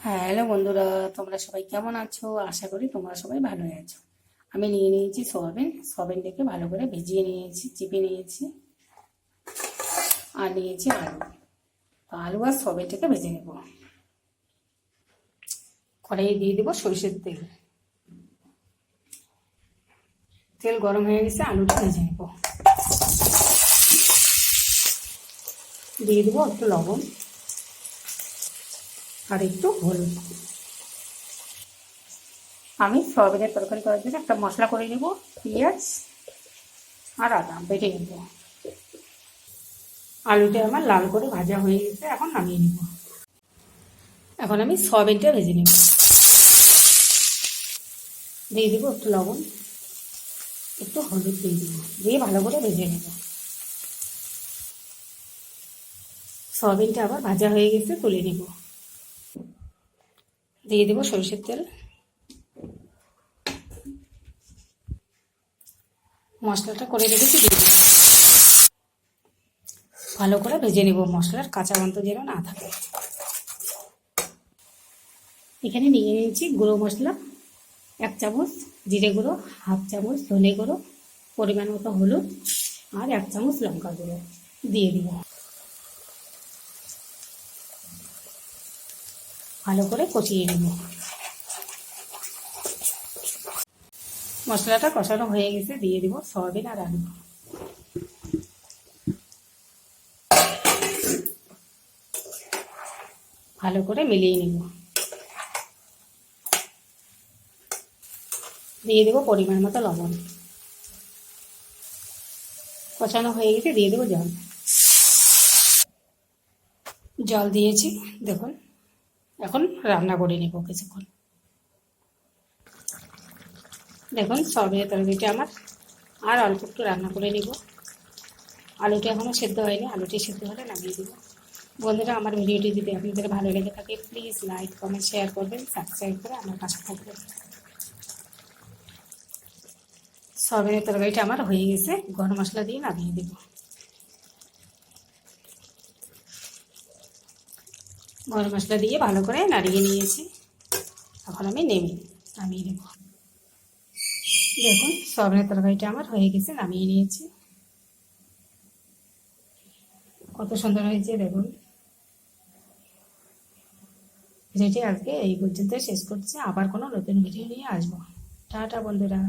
হ্যাঁ, হ্যালো বন্ধুরা, তোমরা সবাই কেমন আছো? আশা করি তোমরা সবাই ভালোই আছো। আমি নিয়ে নিয়েছি সয়াবিন। সয়াবিনটাকে ভালো করে ভিজিয়ে নিয়েছি, চিপে নিয়েছি। আর নিয়েছি আলু। তো আলু আর সয়াবিনটাকে ভেজে নেব। কড়াইয়ে দিয়ে দেবো সরষের তেল। তেল গরম হয়ে গেছে, আলুটা ভেজে নেব। দিয়ে দেবো একটু লবণ আর একটু হলুদ। আমি সয়াবিনের তরকারি করার জন্য একটা মশলা করে নেব। পেঁয়াজ আর আদা বেটে নেব। আলুটা আমার লাল করে ভাজা হয়ে গেছে, এখন নামিয়ে নেব। এখন আমি সয়াবিনটা ভেজে নেব। দিয়ে দেবো একটু লবণ, একটু হলুদ দিয়ে দেবো, দিয়ে ভালো করে ভেজে নেব। সয়াবিনটা আবার ভাজা হয়ে গেছে, তুলে নেব। দিয়ে দেবো সরষের তেল। মশলাটা করে রেখেছি, দিয়ে দেবো। ভালো করে ভেজে নেব, মশলার কাঁচা গন্ধ যেন না থাকে। এখানে নিয়ে নিয়েছি গুঁড়ো মশলা 1 চামচ, জিরে গুঁড়ো 1/2 চামচ, ধনে গুঁড়ো, পরিমাণ মতো হলুদ আর 1 চামচ লঙ্কা গুঁড়ো দিয়ে দিব। ভালো করে কষিয়ে নেব। মশলাটা কষানো হয়ে গেছে, দিয়ে দিব সয়াবিন আর আলু। ভালো করে মিলিয়ে নেব। দিয়ে দেবো পরিমাণ মতো লবণ। কষানো হয়ে গেছে, দিয়ে দেবো জল। জল দিয়েছি, দেখুন। এখন রান্না করে নেব কিছুক্ষণ। দেখুন সয়াবিনের তরকারিটা আমার আর অল্প একটু রান্না করে নেব। আলুটা এখনও সেদ্ধ হয়নি, আলুটি সেদ্ধ হলে নামিয়ে দেবো। বন্ধুরা, আমার ভিডিওটি যদি আপনাদের ভালো লেগে থাকে প্লিজ লাইক, কমেন্ট, শেয়ার করবেন, সাবস্ক্রাইব করে আমার পাশে থাকবেন। সয়াবিনের তরকারিটা আমার হয়ে গেছে, গরম মশলা দিয়ে নামিয়ে দেবো। গরম মশলা দিয়ে ভালো করে নাড়িয়ে নিয়েছি, এখন আমি নামিয়ে নেব। দেখুন সয়াবিনের তরকারিটা আমার হয়ে গেছে, নামিয়ে নিয়েছি। কত সুন্দর হয়েছে দেখুন। ভিডিওটি আজকে এই পর্যন্ত শেষ করছি, আবার কোনো নতুন ভিডিও নিয়ে আসবো। টাটা বন্ধুরা।